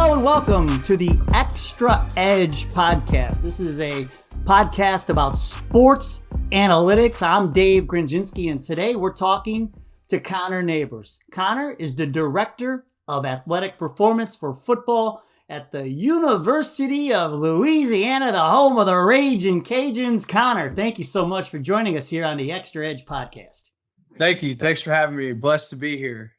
Hello and welcome to the Xtra Edge podcast. This is a podcast about sports analytics. I'm Dave Grinjinski, and today we're talking to Connor Neighbors. Connor is the Director of Athletic Performance for Football at the University of Louisiana, the home of the Ragin Cajuns. Connor, thank you so much for joining us here on the Xtra Edge podcast. Thank you. Thanks for having me. Blessed to be here.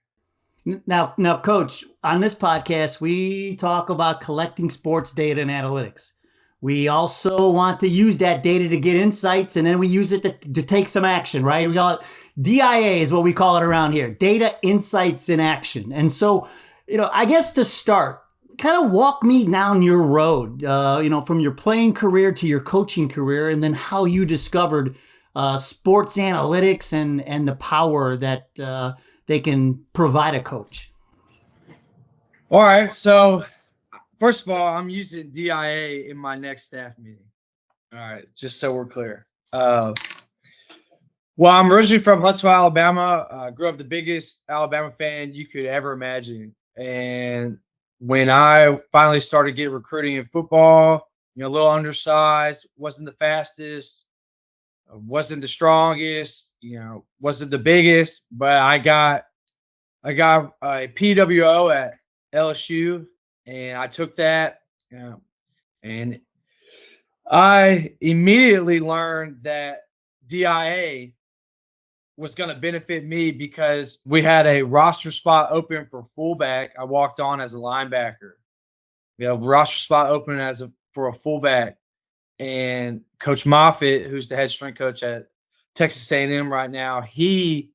Now, Coach, on this podcast, we talk about collecting sports data and analytics. We also want to use that data to get insights, and then we use it to take some action, right? We call it DIA is what we call it around here, data, insights, in action. And so, I guess to start, kind of walk me down your road, from your playing career to your coaching career, and then how you discovered sports analytics and the power that they can provide a coach. All right. So first of all, I'm using DIA in my next staff meeting. All right. Just so we're clear. Well, I'm originally from Huntsville, Alabama. Grew up the biggest Alabama fan you could ever imagine. And when I finally started getting recruiting in football, a little undersized, wasn't the fastest, wasn't the strongest, wasn't the biggest, but I got a PWO at LSU, and I took that, and I immediately learned that DIA was going to benefit me because we had a roster spot open for fullback. I walked on as a linebacker. We have a roster spot open for a fullback, and Coach Moffitt, who's the head strength coach at Texas A&M right now, he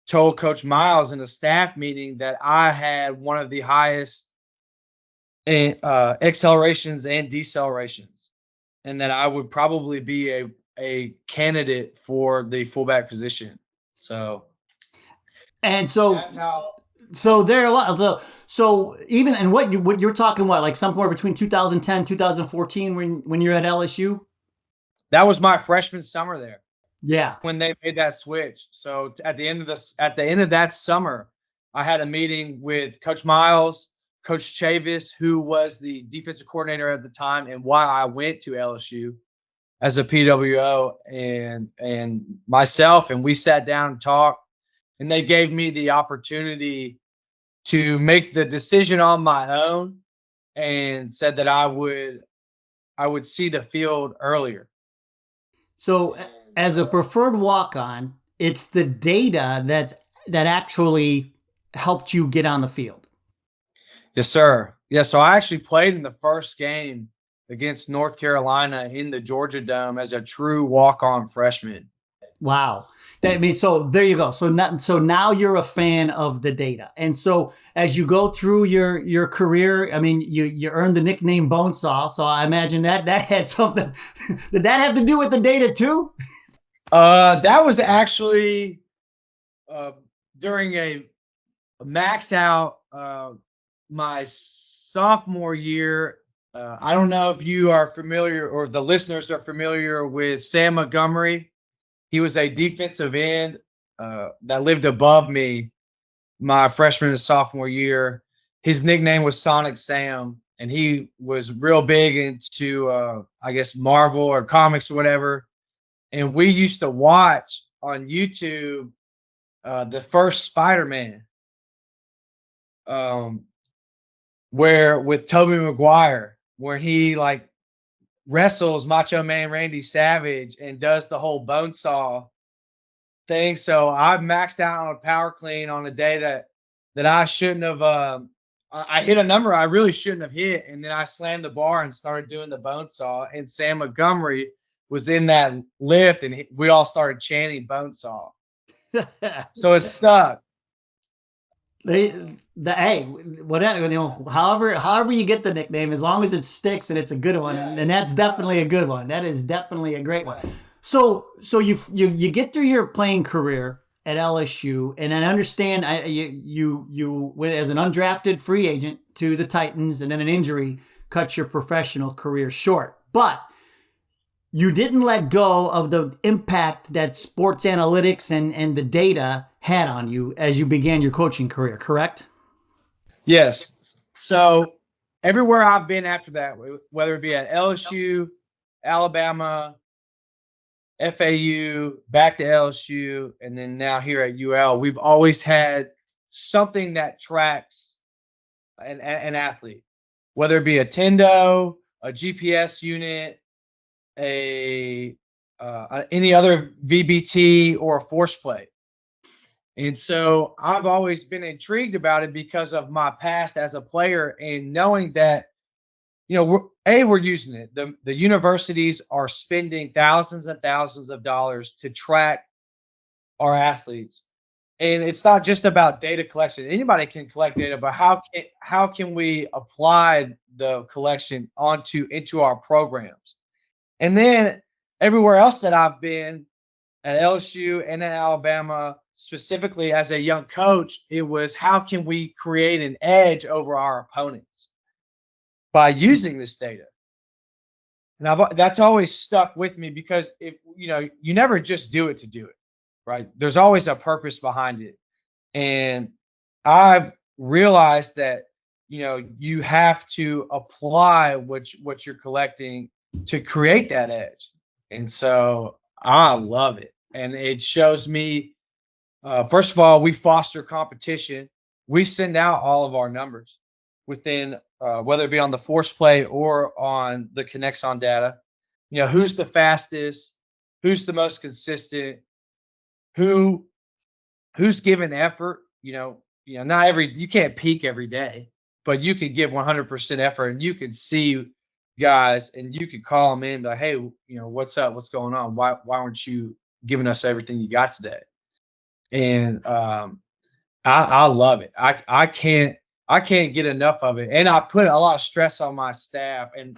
told Coach Miles in a staff meeting that I had one of the highest accelerations and decelerations, and that I would probably be a candidate for the fullback position. So that's how. So there, so even and what you're talking, like somewhere between 2010, 2014, when you're at LSU. That was my freshman summer there. Yeah, when they made that switch. So at the end of that summer, I had a meeting with Coach Miles, Coach Chavis, who was the defensive coordinator at the time, and why I went to LSU as a PWO, and myself, and we sat down and talked, and they gave me the opportunity to make the decision on my own, and said that I would see the field earlier. So as a preferred walk-on, it's the data that actually helped you get on the field. Yes, sir. Yeah, so I actually played in the first game against North Carolina in the Georgia Dome as a true walk-on freshman. Wow. So there you go. So now you're a fan of the data. And so as you go through your career, you earned the nickname Bonesaw. So I imagine that had something. Did that have to do with the data too? That was actually during a max out my sophomore year. I don't know if you are familiar or the listeners are familiar with Sam Montgomery. He was a defensive end that lived above me my freshman and sophomore year. His nickname was Sonic Sam, and he was real big into, I guess, Marvel or comics or whatever. And we used to watch on YouTube the first Spider-Man, where with Tobey Maguire, where he wrestles Macho Man Randy Savage and does the whole Bonesaw thing. So I maxed out on a power clean on a day that I shouldn't have. I hit a number I really shouldn't have hit, and then I slammed the bar and started doing the Bonesaw. And Sam Montgomery was in that lift, and we all started chanting Bonesaw. So it stuck. However you get the nickname, as long as it sticks and it's a good one, and that's definitely a good one. That is definitely a great one. So you get through your playing career at LSU, and I understand you went as an undrafted free agent to the Titans, and then an injury cut your professional career short. But you didn't let go of the impact that sports analytics and the data had on you as you began your coaching career, correct? Yes. So everywhere I've been after that, whether it be at LSU, Alabama, FAU, back to LSU, and then now here at UL, we've always had something that tracks an athlete, whether it be a Tendo, a GPS unit, any other VBT, or a force plate. And so I've always been intrigued about it because of my past as a player and knowing that, we're using it. The universities are spending thousands and thousands of dollars to track our athletes. And it's not just about data collection. Anybody can collect data, but how can we apply the collection into our programs? And then everywhere else that I've been, at LSU and at Alabama, specifically as a young coach, it was how can we create an edge over our opponents by using this data? And that's always stuck with me because you never just do it to do it, right? There's always a purpose behind it. And I've realized that, you have to apply what you're collecting to create that edge. And so I love it. And it shows me, first of all, we foster competition. We send out all of our numbers within, whether it be on the force play or on the KINEXON data. Who's the fastest, who's the most consistent, who's giving effort. You can't peak every day, but you can give 100% effort, and you can see guys, and you can call them in, like, hey, what's up? What's going on? Why aren't you giving us everything you got today? And I love it. I can't get enough of it. And I put a lot of stress on my staff, and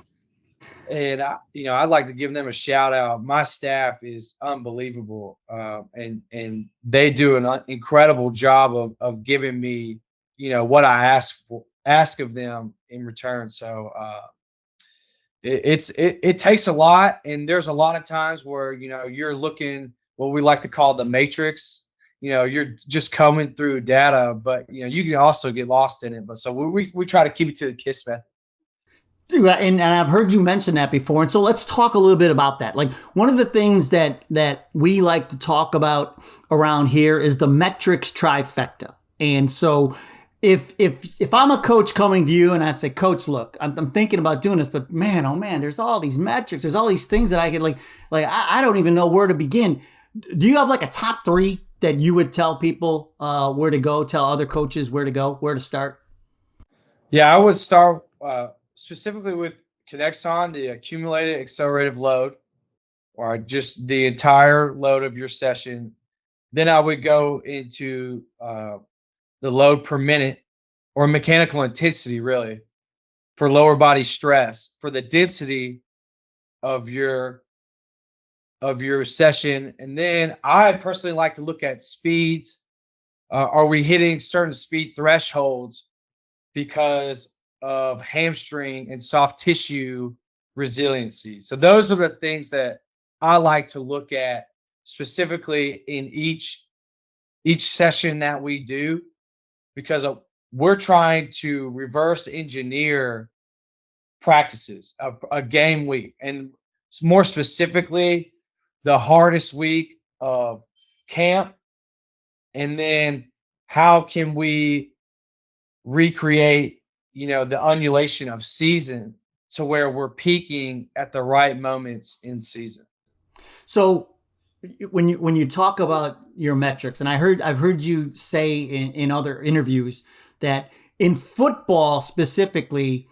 I'd like to give them a shout out. My staff is unbelievable. And they do an incredible job of giving me, what I ask of them in return. So it takes a lot, and there's a lot of times where you're looking what we like to call the matrix. You're just coming through data, but you can also get lost in it. But so we try to keep it to the KISS method. And I've heard you mention that before, and so let's talk a little bit about that. Like, one of the things that we like to talk about around here is the metrics trifecta. And so if I'm a coach coming to you and I'd say, Coach, look, I'm thinking about doing this, but man, oh man, there's all these metrics, there's all these things that I could I don't even know where to begin. Do you have like a top 3 that you would tell people where to go, tell other coaches where to go, where to start? Yeah, I would start specifically with KINEXON, the accumulated accelerative load, or just the entire load of your session. Then I would go into the load per minute, or mechanical intensity, really, for lower body stress, for the density of your session. And then I personally like to look at speeds. Are we hitting certain speed thresholds because of hamstring and soft tissue resiliency? So those are the things that I like to look at specifically in each session that we do, because we're trying to reverse engineer practices, a game week, and more specifically the hardest week of camp. And then how can we recreate, the undulation of season to where we're peaking at the right moments in season. So when you talk about your metrics, and I've heard you say in other interviews that in football specifically,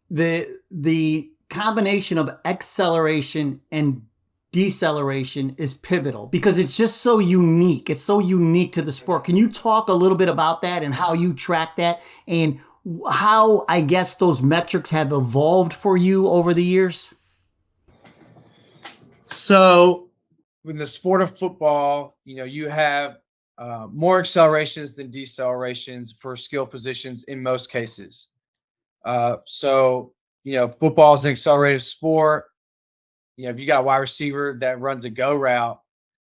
the combination of acceleration and deceleration is pivotal because it's just so unique. It's so unique to the sport. Can you talk a little bit about that and how you track that and how, I guess, those metrics have evolved for you over the years? So in the sport of football, you have more accelerations than decelerations for skill positions in most cases. So football is an accelerative sport. If you got a wide receiver that runs a go route,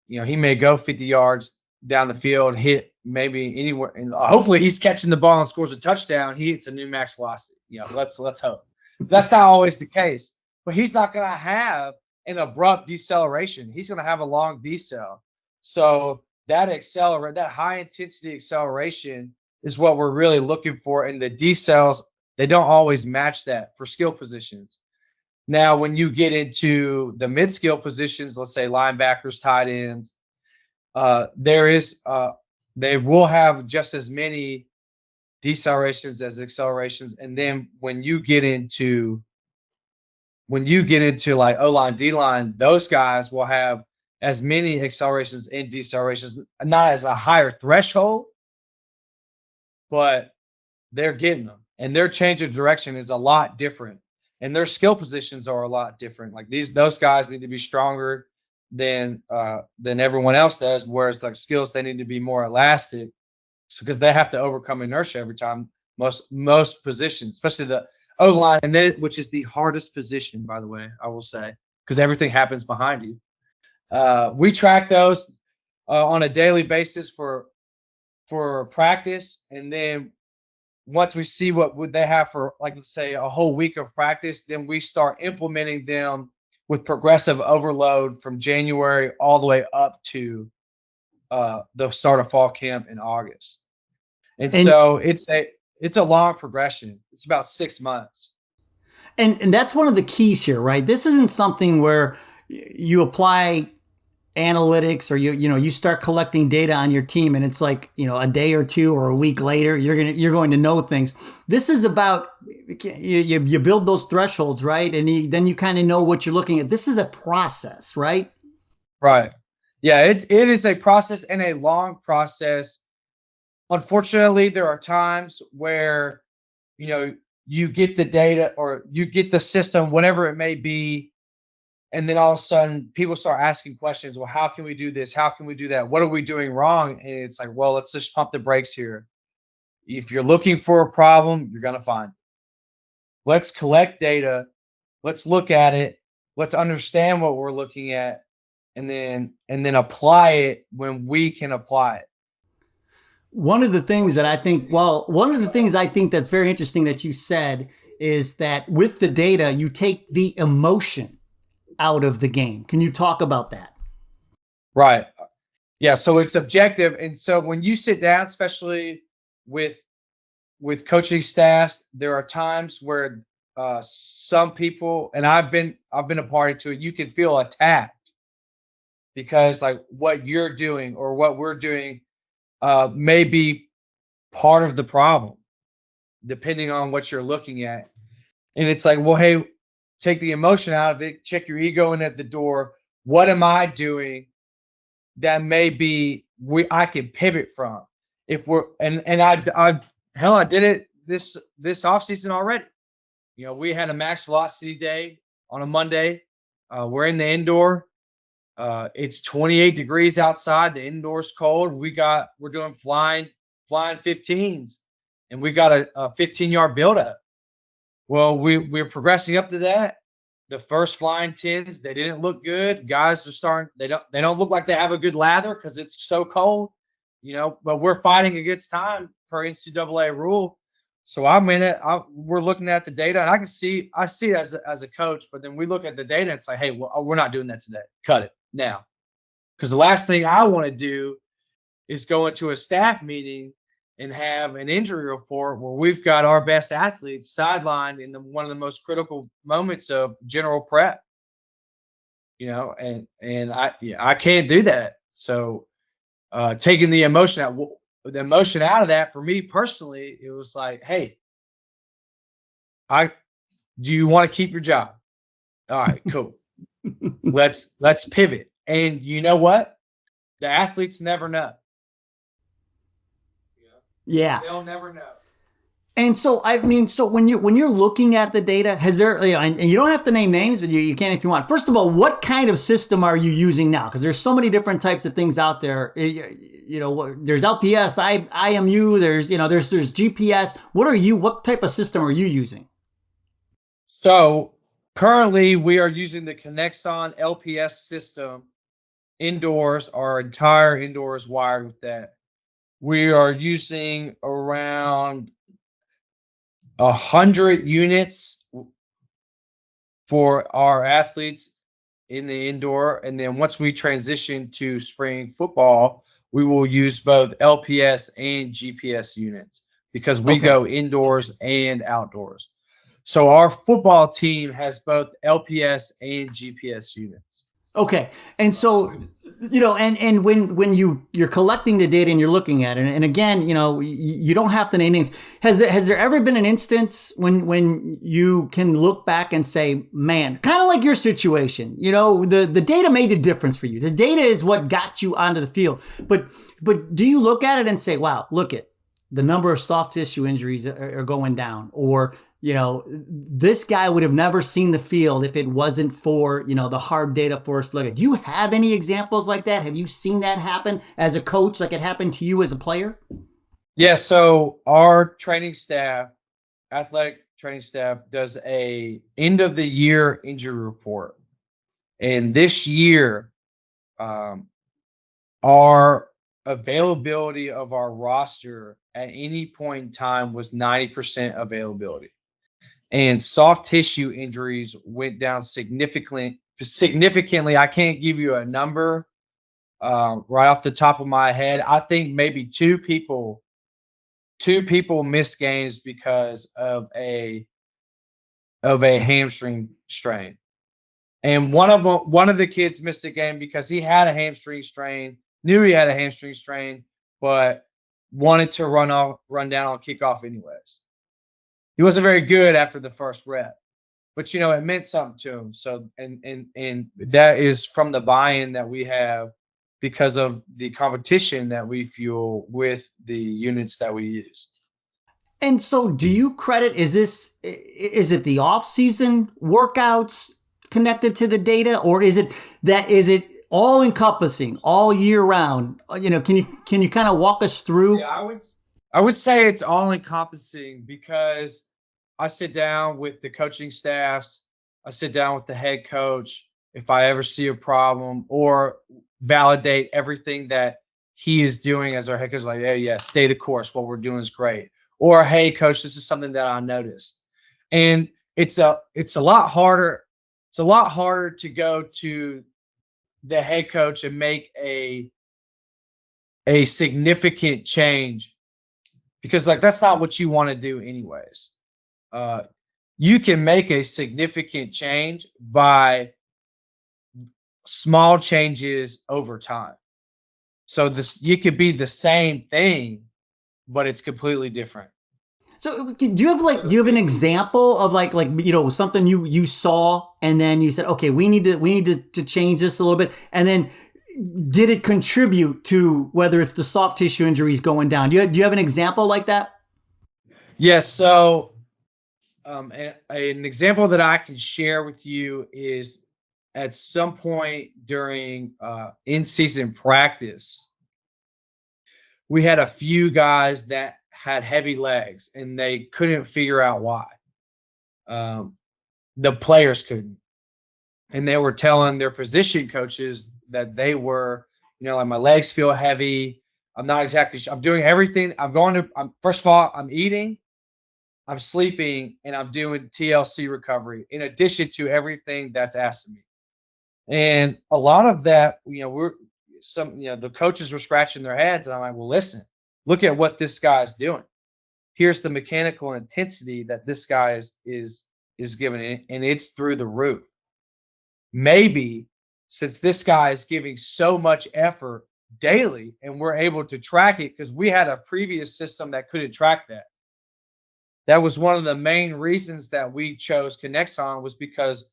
he may go 50 yards down the field, hit maybe anywhere. And hopefully he's catching the ball and scores a touchdown. He hits a new max velocity. Let's hope. That's not always the case. But he's not going to have an abrupt deceleration. He's going to have a long decel. So that high intensity acceleration is what we're really looking for. And the decels, they don't always match that for skill positions. Now, when you get into the mid-skill positions, let's say linebackers, tight ends, they will have just as many decelerations as accelerations. And then when you get into like O-line, D-line, those guys will have as many accelerations and decelerations, not as a higher threshold, but they're getting them. And their change of direction is a lot different. And their skill positions are a lot different. Like those guys need to be stronger than everyone else does, whereas like skills, they need to be more elastic. So because they have to overcome inertia every time, most positions, especially the O-line, and which is the hardest position, by the way, I will say, because everything happens behind you. We track those on a daily basis for practice, and then once we see what would they have for, like, let's say a whole week of practice, then we start implementing them with progressive overload from January all the way up to the start of fall camp in August. And so it's a long progression. It's about 6 months. And that's one of the keys here, right? This isn't something where you apply analytics or you start collecting data on your team and it's like, a day or two or a week later, you're going to know things. This is about you build those thresholds, right? And then you kind of know what you're looking at. This is a process, right? Right. Yeah, it is a process and a long process. Unfortunately, there are times where, you get the data or you get the system, whatever it may be, and then all of a sudden people start asking questions. Well, how can we do this? How can we do that? What are we doing wrong? And it's like, well, let's just pump the brakes here. If you're looking for a problem, you're going to find it. Let's collect data. Let's look at it. Let's understand what we're looking at, and then apply it when we can apply it. One of the things I think that's very interesting that you said is that with the data, you take the emotion out of the game. Can you talk about that? Right. Yeah. So it's objective. And so when you sit down, especially with coaching staffs, there are times where some people, and I've been a party to it, you can feel attacked because like what you're doing or what we're doing may be part of the problem, depending on what you're looking at. And it's like, well, hey, take the emotion out of it, check your ego in at the door. What am I doing that may be I can pivot from? If we're I did it this offseason already. We had a max velocity day on a Monday. We're in the indoor. It's 28 degrees outside. The indoor's cold. We're doing flying 15s, and we got a 15-yard buildup. Well, we're progressing up to that. The first flying 10s, they didn't look good. Guys are starting. They don't look like they have a good lather because it's so cold. But we're fighting against time per NCAA rule. So I'm in it. We're looking at the data, and I see it as a coach. But then we look at the data and it's like, hey, well, we're not doing that today. Cut it now, because the last thing I want to do is go into a staff meeting and have an injury report where we've got our best athletes sidelined in one of the most critical moments of general prep. And I can't do that. So taking the emotion out of that, for me personally, it was like, hey, do you want to keep your job? All right, cool. Let's pivot. And you know what? The athletes never know. Yeah. They'll never know. And so, when you're looking at the data, has there, and you don't have to name names, but you can if you want. First of all, what kind of system are you using now? Because there's so many different types of things out there. There's LPS, IMU, there's GPS. What type of system are you using? So currently we are using the KINEXON LPS system indoors. Our entire indoor is wired with that. we are using around 100 units for our athletes in the indoor. And then once we transition to spring football, we will use both LPS and GPS units because we go indoors and outdoors. So our football team has both LPS and GPS units. Okay. And so, and when you're collecting the data and you're looking at it, and again, you don't have to name names. Has there ever been an instance when you can look back and say, man, kind of like your situation, the data made the difference for you. The data is what got you onto the field. But do you look at it and say, wow, look at the number of soft tissue injuries are going down, or this guy would have never seen the field if it wasn't for, the hard data for us to look at. Do you have any examples like that? Have you seen that happen as a coach, like it happened to you as a player? Yeah. So our training staff, athletic training staff, does a end of the year injury report. And this year, our availability of our roster at any point in time was 90% availability. And soft tissue injuries went down significantly. I can't give you a number right off the top of my head. I think maybe two people missed games because of a hamstring strain. And one of the kids missed a game because he had a hamstring strain, knew he had a hamstring strain, but wanted to run down on kickoff anyways. He wasn't very good after the first rep, but it meant something to him. So, and that is from the buy-in that we have because of the competition that we fuel with the units that we use. And so do you credit, is it the off-season workouts connected to the data, or is it all encompassing all year round? Can you kind of walk us through? Yeah, I would say it's all encompassing because I sit down with the coaching staffs. I sit down with the head coach if I ever see a problem or validate everything that he is doing as our head coach. Like, hey, yeah, stay the course. What we're doing is great. Or, hey, coach, this is something that I noticed. And it's a lot harder. It's a lot harder to go to the head coach and make a significant change because that's not what you want to do anyways. You can make a significant change by small changes over time. So you could be the same thing, but it's completely different. So do you have an example of something you saw and then you said, okay, we need to change this a little bit, and then did it contribute to whether it's the soft tissue injuries going down? Do you have an example like that? Yes. So an example that I can share with you is at some point during in-season practice, we had a few guys that had heavy legs and they couldn't figure out why. The players couldn't. And they were telling their position coaches that they were, like, my legs feel heavy. I'm not exactly sure. I'm doing everything. First of all, I'm eating, I'm sleeping, and I'm doing TLC recovery in addition to everything that's asked of me. And a lot of that, the coaches were scratching their heads, and I'm like, well, listen, look at what this guy is doing. Here's the mechanical intensity that this guy is giving, and it's through the roof. Maybe since this guy is giving so much effort daily and we're able to track it, because we had a previous system that couldn't track that. That was one of the main reasons that we chose KINEXON, was because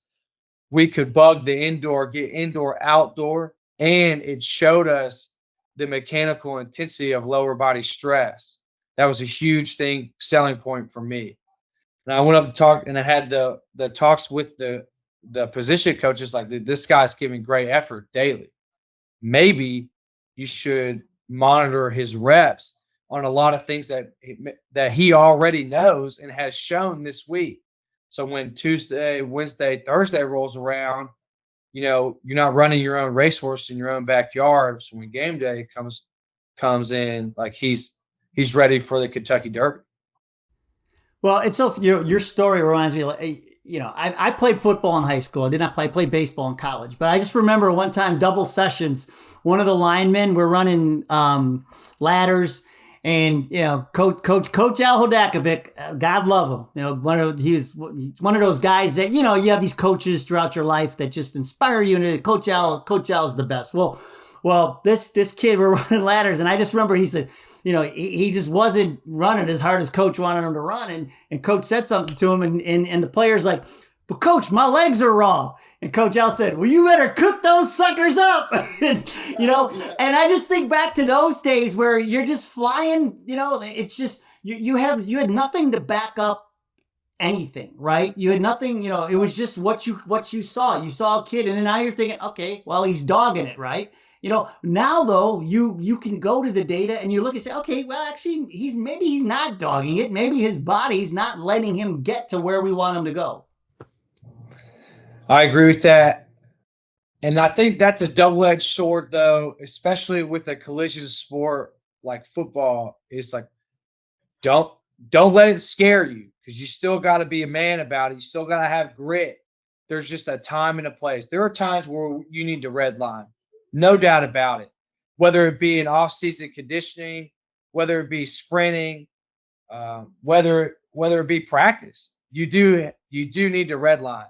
we could bug the indoor, get indoor, outdoor, and it showed us the mechanical intensity of lower body stress. That was a huge selling point for me. And I went up and talked, and I had the talks with the position coaches, like, this guy's giving great effort daily. Maybe you should monitor his reps on a lot of things that he already knows and has shown this week. So when Tuesday, Wednesday, Thursday rolls around, you're not running your own racehorse in your own backyard. So when game day comes, comes in like he's ready for the Kentucky Derby. Well, it's so, your story reminds me, I played football in high school. I did not play. I played baseball in college. But I just remember one time, double sessions, one of the linemen were running ladders, and Coach Al Hodakovic, God love him. He's one of those guys that you have these coaches throughout your life that just inspire you. And Coach Al is the best. Well, this kid were running ladders, and I just remember he said, he just wasn't running as hard as Coach wanted him to run. And Coach said something to him, and the player's like, "But Coach, my legs are raw." And Coach Al said, "Well, you better cook those suckers up." And I just think back to those days where you're just flying, it's just, you had nothing to back up anything, right? You had nothing, it was just what you saw. You saw a kid, and then now you're thinking, okay, well, he's dogging it, right? Now though, you can go to the data and you look and say, okay, well, actually, maybe he's not dogging it. Maybe his body's not letting him get to where we want him to go. I agree with that. And I think that's a double-edged sword, though, especially with a collision sport like football. It's like, don't let it scare you, because you still got to be a man about it. You still got to have grit. There's just a time and a place. There are times where you need to red line. No doubt about it. Whether it be in off-season conditioning, whether it be sprinting, whether it be practice, you do need to red line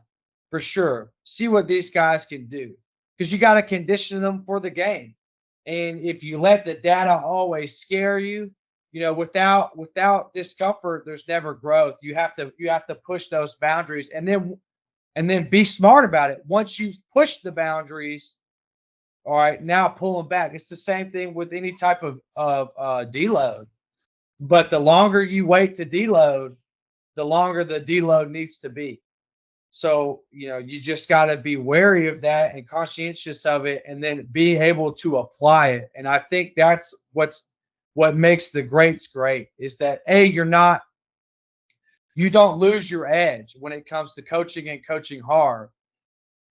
for sure. See what these guys can do, because you got to condition them for the game. And if you let the data always scare you, without discomfort, there's never growth. You have to push those boundaries, and then be smart about it. Once you've pushed the boundaries, all right, now pull them back. It's the same thing with any type of deload. But the longer you wait to deload, the longer the deload needs to be. So, you just got to be wary of that and conscientious of it, and then be able to apply it. And I think that's what makes the greats great, is that, you don't lose your edge when it comes to coaching and coaching hard,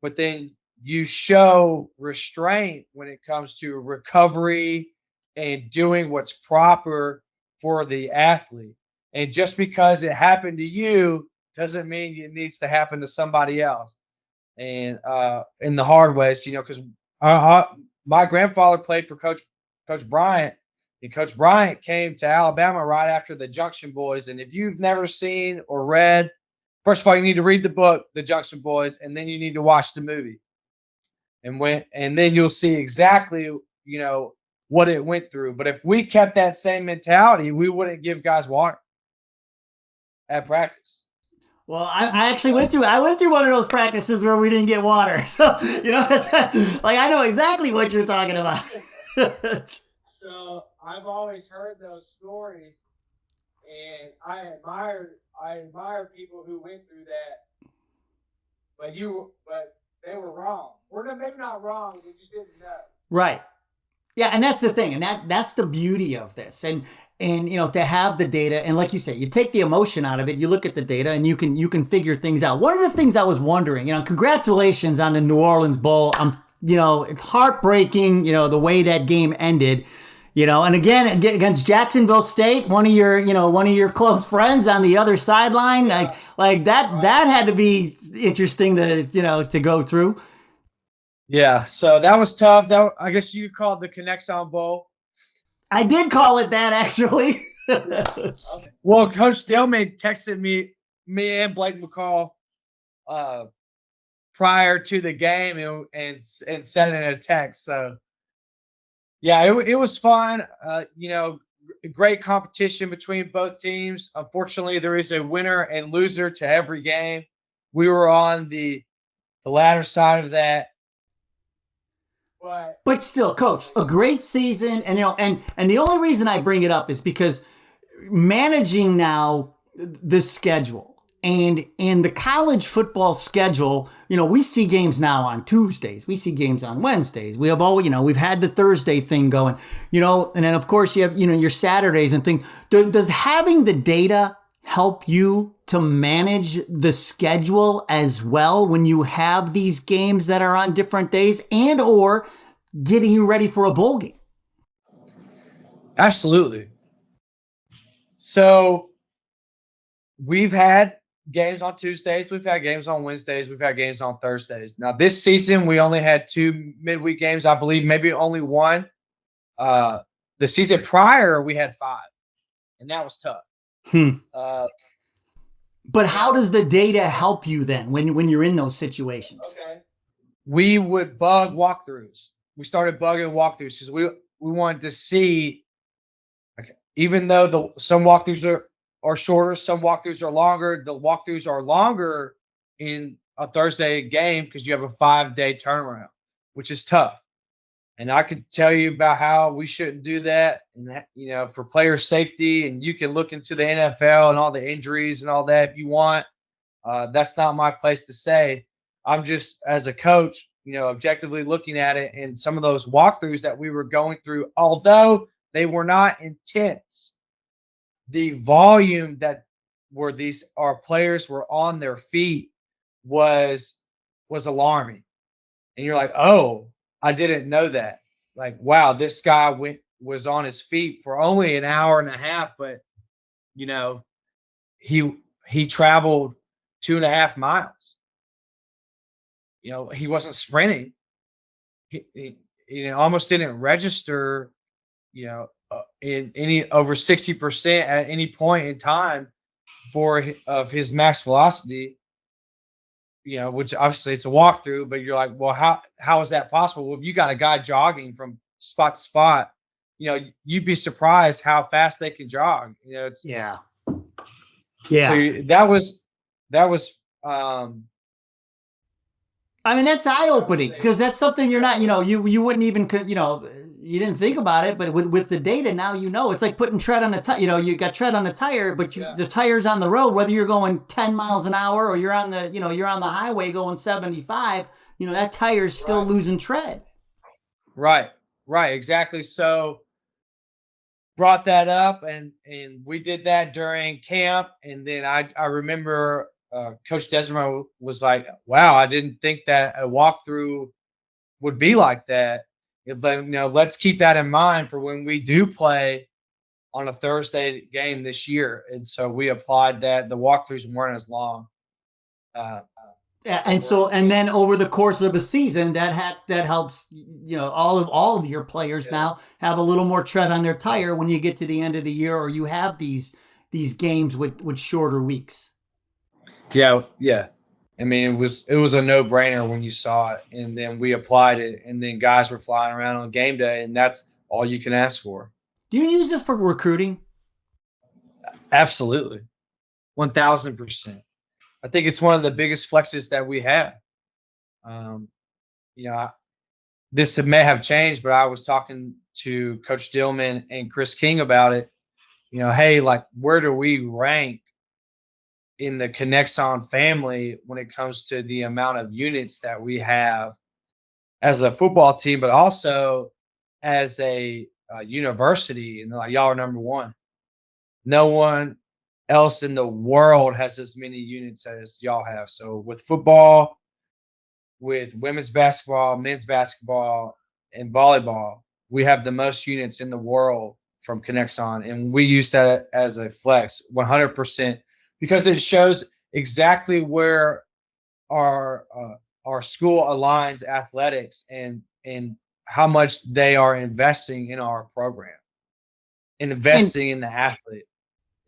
but then you show restraint when it comes to recovery and doing what's proper for the athlete. And just because it happened to you doesn't mean it needs to happen to somebody else. And in the hard ways, because my grandfather played for Coach Bryant, and Coach Bryant came to Alabama right after the Junction Boys. And if you've never seen or read, first of all, you need to read the book, The Junction Boys, and then you need to watch the movie. And then you'll see exactly, what it went through. But if we kept that same mentality, we wouldn't give guys water at practice. Well, I actually went through one of those practices where we didn't get water. So, it's like, I know exactly what you're talking about. So I've always heard those stories, and I admire people who went through that, but they were wrong. Maybe not wrong, they just didn't know. Right. Yeah, and that's the thing, and that's the beauty of this. And to have the data, and like you say, you take the emotion out of it, you look at the data, and you can figure things out. One of the things I was wondering, congratulations on the New Orleans Bowl. It's heartbreaking, the way that game ended. And again, against Jacksonville State, one of your close friends on the other sideline, like that had to be interesting to go through. Yeah, so that was tough. I guess you called the KINEXON Bowl. I did call it that, actually. Well, Coach Delman texted me and Blake McCall prior to the game and sent it in a text. So, yeah, it was fun. Great competition between both teams. Unfortunately, there is a winner and loser to every game. We were on the latter side of that. But still, Coach, a great season, and and the only reason I bring it up is because managing now the schedule and the college football schedule, we see games now on Tuesdays, we see games on Wednesdays. We have we've had the Thursday thing going, and then of course you have your Saturdays and things. Does having the data help you to manage the schedule as well when you have these games that are on different days and or getting you ready for a bowl game? Absolutely. So we've had games on Tuesdays. We've had games on Wednesdays. We've had games on Thursdays. Now, this season, we only had 2 midweek games. I believe maybe only one. The season prior, we had 5, and that was tough. But how does the data help you then when you're in those situations? Okay. We would bug walkthroughs. We started bugging walkthroughs because we wanted to see, even though some walkthroughs are shorter, some walkthroughs are longer. The walkthroughs are longer in a Thursday game because you have a 5-day turnaround, which is tough. And I could tell you about how we shouldn't do that, and that, for player safety. And you can look into the NFL and all the injuries and all that if you want. That's not my place to say. I'm just, as a coach, objectively looking at it, and some of those walkthroughs that we were going through, although they were not intense, the volume that our players were on their feet was alarming. And you're like, oh, I didn't know that. Like, wow, this guy was on his feet for only an hour and a half, but he traveled 2.5 miles. He wasn't sprinting. He almost didn't register, in any over 60% at any point in time of his max velocity. Which obviously it's a walkthrough, but you're like, well, how is that possible? Well, if you got a guy jogging from spot to spot, you'd be surprised how fast they can jog. Yeah. So that was I mean, that's eye-opening because that's something you're not, you wouldn't even, you didn't think about it, but with the data now, it's like putting tread on the tire. You got tread on the tire, but the tire's on the road, whether you're going 10 miles an hour or you're on the highway going 75, that tire's still losing tread. Right, exactly. So brought that up, and we did that during camp, and then I remember Coach Desmond was like, wow, I didn't think that a walkthrough would be like that. Let's keep that in mind for when we do play on a Thursday game this year. And so we applied that. The walkthroughs weren't as long. And then over the course of a season, that helps, all of your players now have a little more tread on their tire when you get to the end of the year, or you have these games with shorter weeks. Yeah. I mean, it was a no-brainer when you saw it, and then we applied it, and then guys were flying around on game day, and that's all you can ask for. Do you use this for recruiting? Absolutely. 1,000%. I think it's one of the biggest flexes that we have. This may have changed, but I was talking to Coach Dillman and Chris King about it. Hey, like, where do we rank in the KINEXON family when it comes to the amount of units that we have as a football team, but also as a university? And like, y'all are number one. No one else in the world has as many units as y'all have. So with football, with women's basketball, men's basketball, and volleyball, we have the most units in the world from KINEXON, and we use that as a flex 100%. Because it shows exactly where our school aligns athletics and how much they are investing in our program, investing in the athlete.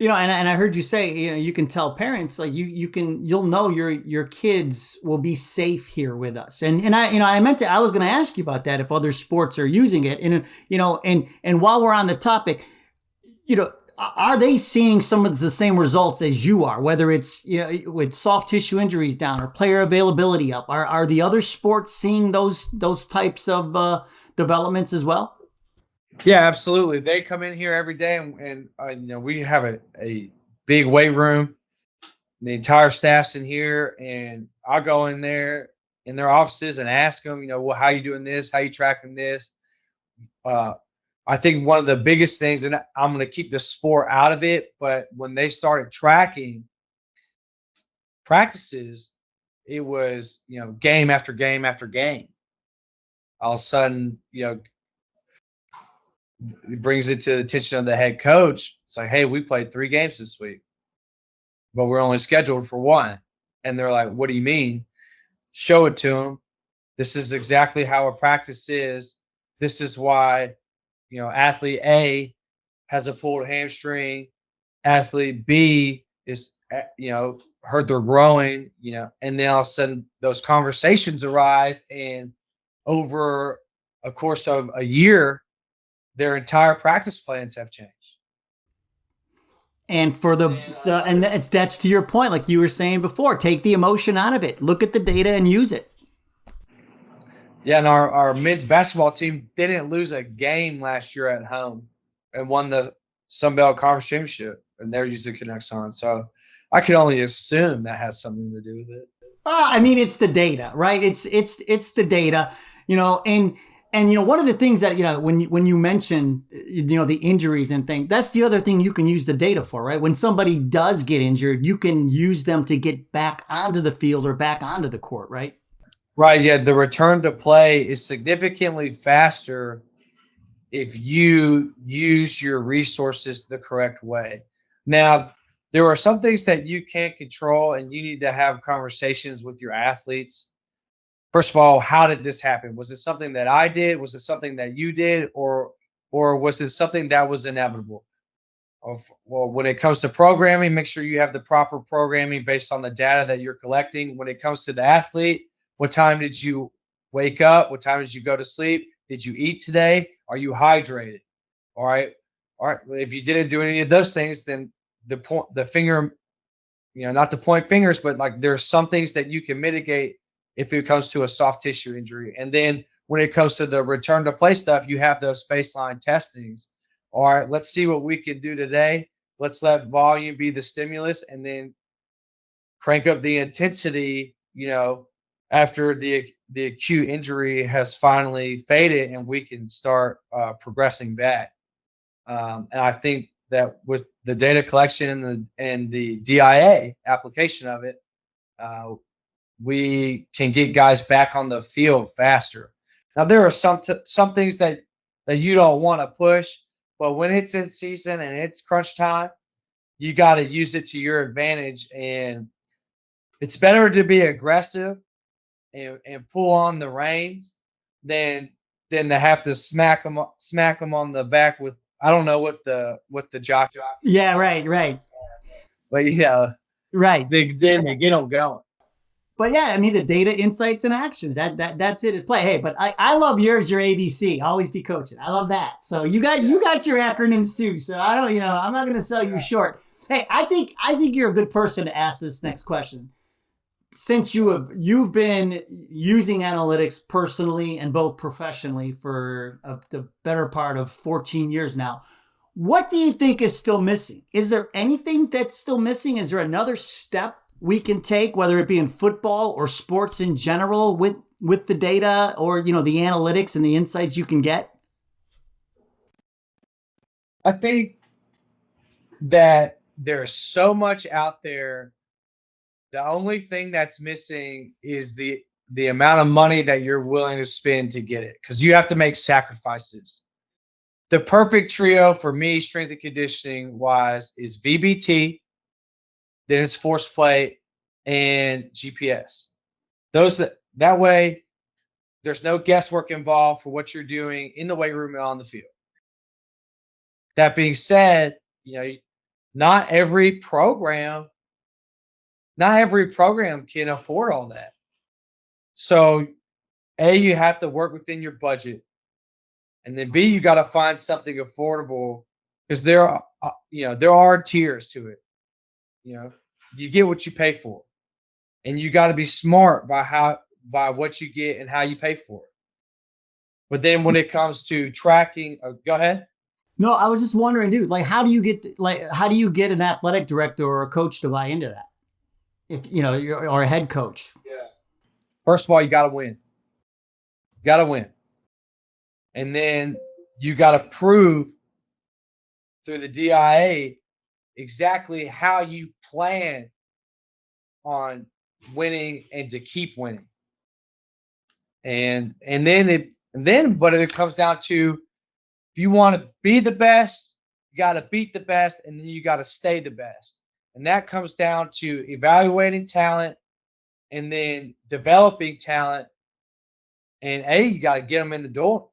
And I heard you say, you can tell parents, like, you'll know your kids will be safe here with us. And I was going to ask you about that, if other sports are using it. And while we're on the topic, are they seeing some of the same results as you are, whether it's with soft tissue injuries down or player availability up? Are the other sports seeing those types of developments as well? Yeah, absolutely. They come in here every day, and we have a big weight room. The entire staff's in here, and I'll go in there in their offices and ask them, how you doing this? How you tracking this? I think one of the biggest things, and I'm going to keep the sport out of it, but when they started tracking practices, it was, game after game after game. All of a sudden, It brings it to the attention of the head coach. It's like, hey, we played 3 games this week, but we're only scheduled for 1. And they're like, what do you mean? Show it to them. This is exactly how a practice is. This is why, athlete A has a pulled hamstring. Athlete B is, heard they're growing, and then all of a sudden those conversations arise. And over a course of a year, their entire practice plans have changed. And that's to your point, like you were saying before, take the emotion out of it. Look at the data and use it. Yeah, and our men's basketball team didn't lose a game last year at home and won the Sun Belt Conference Championship, and they're using KINEXON. So I can only assume that has something to do with it. I mean, it's the data, right? It's the data, and one of the things that, when you mention, the injuries and things, that's the other thing you can use the data for, right? When somebody does get injured, you can use them to get back onto the field or back onto the court, right? Right. Yeah. The return to play is significantly faster if you use your resources the correct way. Now, there are some things that you can't control, and you need to have conversations with your athletes. First of all, how did this happen? Was it something that I did? Was it something that you did? Or was it something that was inevitable? Well, when it comes to programming, make sure you have the proper programming based on the data that you're collecting. When it comes to the athlete, what time did you wake up? What time did you go to sleep? Did you eat today? Are you hydrated? All right. If you didn't do any of those things, then the finger, not to point fingers, but like there's some things that you can mitigate if it comes to a soft tissue injury. And then when it comes to the return to play stuff, you have those baseline testings. All right, let's see what we can do today. Let's let volume be the stimulus, and then crank up the intensity, after the acute injury has finally faded and we can start progressing back. And I think that with the data collection and the DIA application of it, we can get guys back on the field faster. Now, there are some things that you don't want to push, but when it's in season and it's crunch time, you got to use it to your advantage. And it's better to be aggressive and pull on the reins than to have to smack them on the back with, I don't know what the jock. Yeah, right. But right. Then they get them going. But yeah, I mean, the data, insights, and actions, that's it at play. Hey, but I love your ABC. Always be coaching. I love that. So you got your acronyms too. So I don't, I'm not going to sell you short. Hey, I think you're a good person to ask this next question. Since you've been using analytics personally and both professionally for the better part of 14 years now, what do you think is still missing? Is there anything that's still missing? Is there another step we can take, whether it be in football or sports in general, with the data or, the analytics and the insights you can get? I think that there's so much out there. The only thing that's missing is the amount of money that you're willing to spend to get it, because you have to make sacrifices. The perfect trio for me, strength and conditioning wise, is VBT, then it's force plate, and GPS. That way, there's no guesswork involved for what you're doing in the weight room and on the field. That being said, not every program can afford all that. So, A, you have to work within your budget, and then B, you got to find something affordable, because there are tiers to it. You get what you pay for, and you got to be smart by what you get and how you pay for it. But then when it comes to tracking, go ahead. No, I was just wondering, dude, how do you get an athletic director or a coach to buy into that? If or a head coach. Yeah. First of all, you got to win. And then you got to prove through the DIA exactly how you plan on winning and to keep winning. But it comes down to, if you want to be the best, you got to beat the best, and then you got to stay the best. And that comes down to evaluating talent and then developing talent. And you got to get them in the door.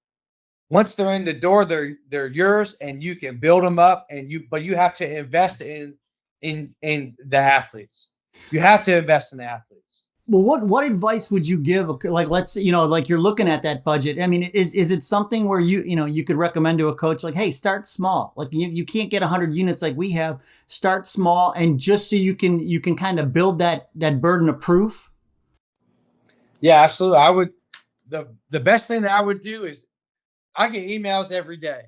Once they're in the door, they're yours, and you can build them up. But you have to invest in the athletes. You have to invest in the athletes. Well, what advice would you give? Like, let's, like you're looking at that budget. I mean, is it something where you could recommend to a coach, like, hey, start small. Like you can't get 100 units like we have. Start small, and just so you can kind of build that burden of proof. Yeah, absolutely. I would. The best thing that I would do is I get emails every day.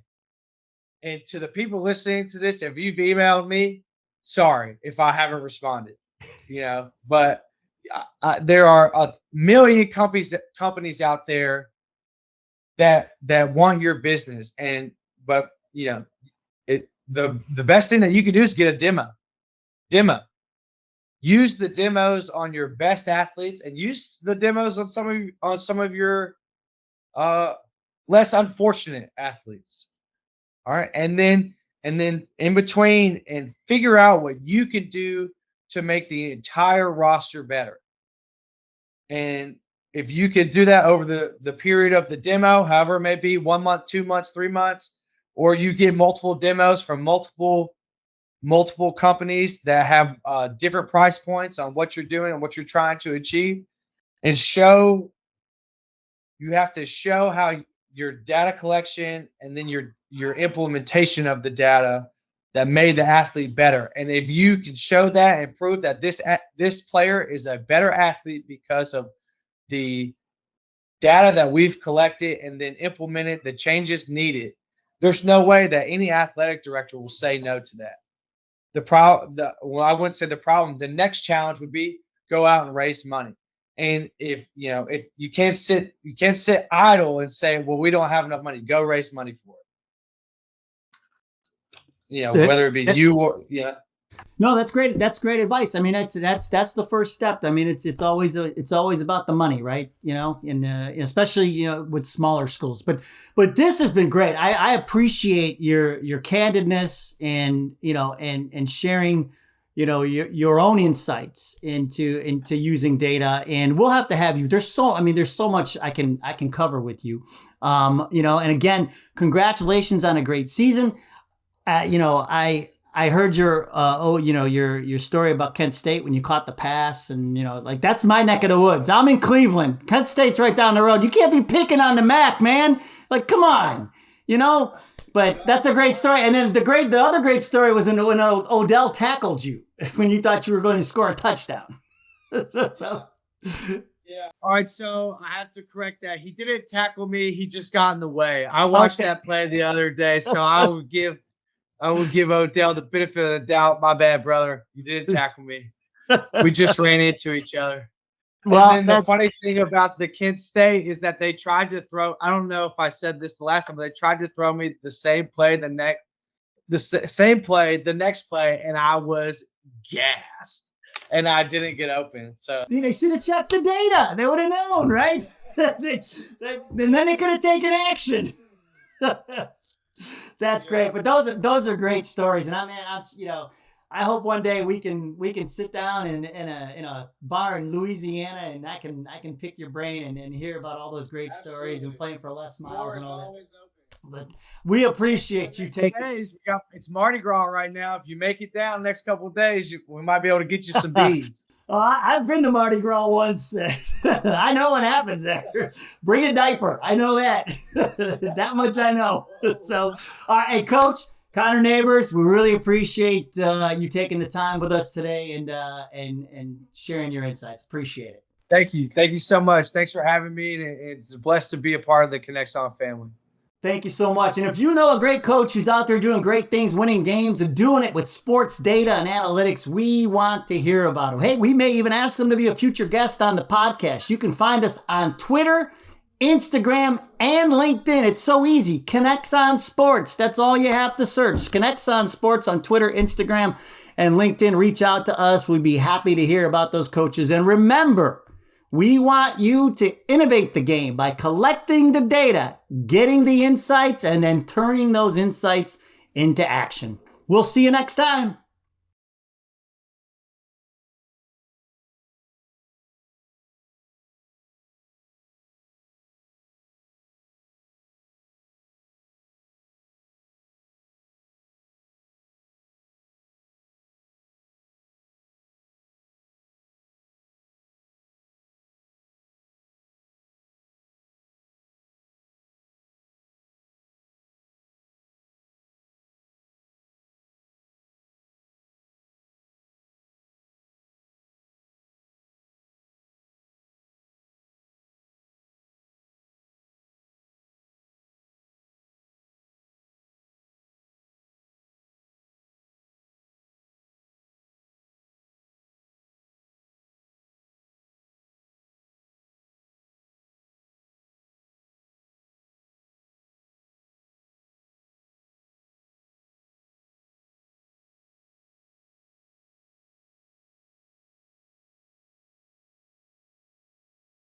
And to the people listening to this, if you've emailed me, sorry if I haven't responded, but there are a million companies out there that want your business. But the best thing that you can do is get a demo. Use the demos on your best athletes, and use the demos on some of your less unfortunate athletes. All right. And then in between, and figure out what you can do to make the entire roster better. And if you could do that over the period of the demo, however it may be, 1 month, 2 months, 3 months, or you get multiple demos from multiple companies that have different price points on what you're doing and what you're trying to achieve, and you have to show how your data collection and then your implementation of the data that made the athlete better. And if you can show that and prove that this player is a better athlete because of the data that we've collected and then implemented the changes needed, there's no way that any athletic director will say no to that. I wouldn't say the problem. The next challenge would be go out and raise money. And if you can't sit idle and say, well, we don't have enough money, go raise money for it. Whether it be you or No, that's great. That's great advice. I mean, that's the first step. I mean, it's always about the money, right? And especially with smaller schools. But this has been great. I appreciate your candidness and and sharing your own insights into using data. And we'll have to have you. There's so much I can cover with you. And again, congratulations on a great season. I heard your story about Kent State when you caught the pass, and that's my neck of the woods. I'm in Cleveland. Kent State's right down the road. You can't be picking on the MAC, man. Like, come on, But that's a great story. And then the other great story was when Odell tackled you when you thought you were going to score a touchdown. Yeah. All right. So I have to correct that. He didn't tackle me. He just got in the way. I watched that play the other day, so I would give Odell the benefit of the doubt. My bad, brother. You didn't tackle me. We just ran into each other. Well, and then the funny thing about the Kent State is that they tried to throw. I don't know if I said this the last time, but they tried to throw me the same play the next play, and I was gassed, and I didn't get open. So they should have checked the data. They would have known, right? And then they could have taken action. That's great. But those are great stories. And I hope one day we can sit down in a bar in Louisiana, and I can pick your brain and hear about all those great stories and playing for Les Miles and all that. But we appreciate you taking. It's Mardi Gras right now. If you make it down the next couple of days, we might be able to get you some beads. Oh, I've been to Mardi Gras once. I know what happens there. Bring a diaper. I know that. That much I know. So, all right, hey, Coach, Connor Neighbors, we really appreciate you taking the time with us today and sharing your insights. Appreciate it. Thank you. Thank you so much. Thanks for having me. And it's blessed to be a part of the KINEXON family. Thank you so much. And if you know a great coach who's out there doing great things, winning games, and doing it with sports data and analytics, we want to hear about them. Hey, we may even ask them to be a future guest on the podcast. You can find us on Twitter, Instagram, and LinkedIn. It's so easy. KINEXON Sports. That's all you have to search. KINEXON Sports on Twitter, Instagram, and LinkedIn. Reach out to us. We'd be happy to hear about those coaches. And remember, We want you to innovate the game by collecting the data, getting the insights, and then turning those insights into action. We'll see you next time.